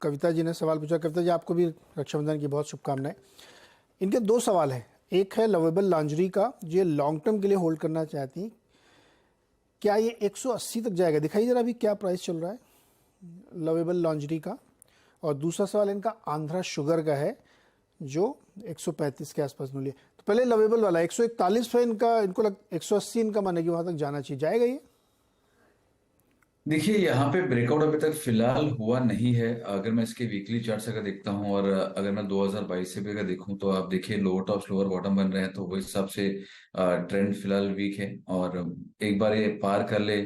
कविता जी ने सवाल पूछा। कविता जी, आपको भी रक्षाबंधन की बहुत शुभकामनाएं। इनके 2 सवाल हैं। एक है लवेबल लॉन्जरी का, जो लॉन्ग टर्म के लिए होल्ड करना चाहती हैं, क्या ये 180 तक जाएगा? दिखाइए जरा अभी क्या प्राइस चल रहा है लवेबल लॉन्जरी का। और दूसरा सवाल इनका आंध्रा शुगर का है, जो 135 के आसपास मूल्य। तो पहले लवेबल वाला 141 पे इनका, इनको 180 इनका माने कि वहां तक जाना चाहिए। जाएगा ये? देखिए, यहाँ पे ब्रेकआउट अभी तक फिलहाल हुआ नहीं है। अगर मैं इसके वीकली चार्ट्स अगर देखता हूँ और अगर मैं 2022 से भी अगर देखूँ तो आप देखिए लोअर टॉप लोअर बॉटम बन रहे हैं, तो वो हिसाब से ट्रेंड फिलहाल वीक है। और एक बार ये पार कर ले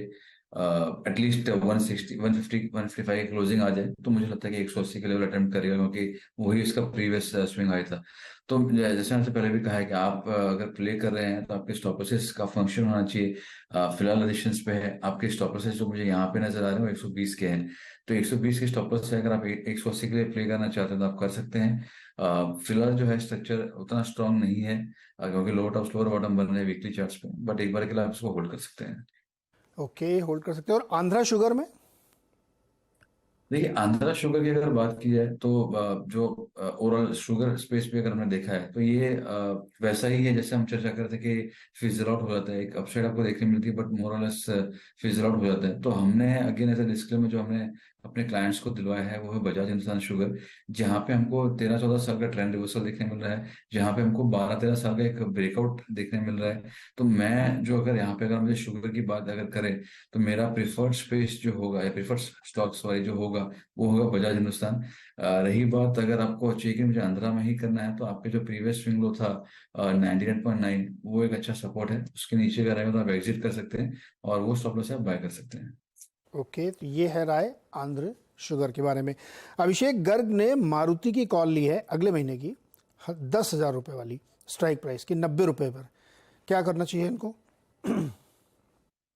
एटलीस्ट 160 150 155 की क्लोजिंग आ जाए, तो मुझे लगता है कि 180 के लेवल अटेम्प्ट करेगा, क्योंकि वही इसका प्रीवियस स्विंग आया था। तो जैसे मैंने पहले भी कहा है कि आप अगर प्ले कर रहे हैं तो आपके स्टॉप लॉसेस का फंक्शन होना चाहिए। फिलहाल रजिस्टेंस पे है आपके स्टॉप लॉसेस, जो मुझे यहाँ पे नजर आ रहे हैं वो 120 के हैं। तो 120 के स्टॉप लॉस से अगर आप 180 के लिए प्ले करना चाहते हैं तो आप कर सकते हैं। फिलहाल जो है स्ट्रक्चर उतना स्ट्रांग नहीं है, क्योंकि लोअर टॉप लोअर बॉटम बन रहे हैं वीकली चार्ट्स पे, बट एक बार के लिए आप इसको होल्ड कर सकते हैं। ओके, होल्ड कर सकते हैं। और आंध्रा शुगर में? देखिए, आंध्रा शुगर की अगर बात की जाए तो जो ओवरऑल शुगर स्पेस पे अगर हमने देखा है तो ये वैसा ही है जैसे हम चर्चा करते थे कि फिजल आउट हो जाता है। एक अपसाइड आपको देखने मिलती है, बट मोर और लेस फिजल आउट हो जाता है। तो हमने अगेन एज ए डिस्क्लेमर जो हमने अपने क्लाइंट्स को दिलवाया है वो है बजाज हिंदुस्तान शुगर, जहाँ पे हमको 13-14 साल का ट्रेंड रिवर्सल देखने मिल रहा है, जहाँ पे हमको 12-13 साल का एक ब्रेकआउट देखने मिल रहा है। तो मैं जो अगर यहाँ पे अगर मुझे शुगर की बात अगर करें तो मेरा प्रिफर्ड स्पेस जो होगा या प्रिफर्ड स्टॉक सॉरी जो होगा वो होगा बजाज हिंदुस्तान। रही बात अगर आपको चाहिए कि मुझे आंध्रा में ही करना है, तो आपके जो प्रीवियस स्विंग लो था 99.9, वो एक अच्छा सपोर्ट है। उसके नीचे का रहेगा तो आप एग्जिट कर सकते हैं और वो स्टॉप लॉस से आप बाय कर सकते हैं। ओके, तो ये है राय आंध्र शुगर के बारे में। अभिषेक गर्ग ने मारुति की कॉल ली है अगले महीने की 10,000 रुपये वाली स्ट्राइक प्राइस की, 90 रुपये पर। क्या करना चाहिए इनको?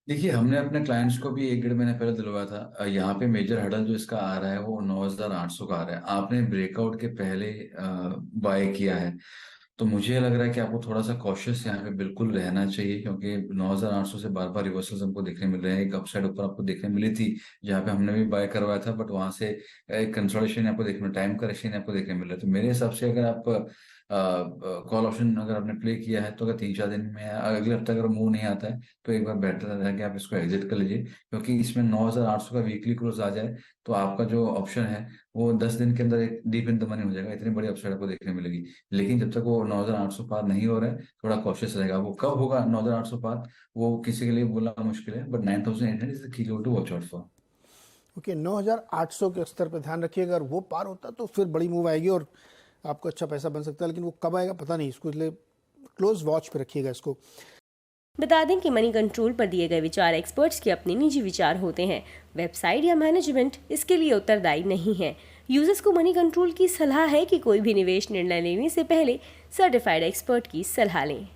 देखिए, हमने अपने क्लाइंट्स को भी 1-1.5 महीने पहले दिलवाया था। यहाँ पे मेजर हडल जो इसका आ रहा है वो 9,800 का आ रहा है। आपने ब्रेकआउट के पहले बाय किया है, तो मुझे लग रहा है कि आपको थोड़ा सा कॉशियस यहाँ पे बिल्कुल रहना चाहिए, क्योंकि 9,800 से बार बार रिवर्सल्स हमको देखने मिल रहे हैं। एक अपसाइड ऊपर आपको देखने मिली थी जहाँ पे हमने भी बाय करवाया था, बट वहां से एक कंसोलिडेशन आपको देखने, टाइम करेक्शन आपको देखने मिल रहा है। तो मेरे हिसाब से अगर आप कॉल ऑप्शन अगर आपने प्ले किया है, तो अगर 3-4 दिन में अगले हफ्ते अगर मूव नहीं आता है तो एक बार बेटर रहता है कि आप इसको एग्जिट कर लीजिए, क्योंकि इसमें 9,800 का वीकली क्लोज आ जाए तो आपका जो ऑप्शन है वो 10 दिन के अंदर एक डीप इन द मनी हो जाएगा। इतनी बड़ी अपसाइड आपको देखने मिलेगी। लेकिन जब तक वो 9,800 पार नहीं हो रहा है, थोड़ा कॉशियस रहेगा। वो कब होगा 9,800 पार, वो किसी के लिए बोलना मुश्किल है, but 9,800 is the key to watch out for. Okay, 9,800 के स्तर पर ध्यान रखिए। अगर वो पार होता तो फिर बड़ी मूव आएगी और आपको अच्छा पैसा बन सकता है, लेकिन वो कब आएगा पता नहीं। इसको इसलिए क्लोज वॉच पे रखिएगा इसको। बता दें कि मनी कंट्रोल पर दिए गए विचार एक्सपर्ट्स के अपने निजी विचार होते हैं। वेबसाइट या मैनेजमेंट इसके लिए उत्तरदायी नहीं है। यूजर्स को मनी कंट्रोल की सलाह है कि कोई भी निवेश निर्णय लेने से पहले सर्टिफाइड एक्सपर्ट की सलाह लें।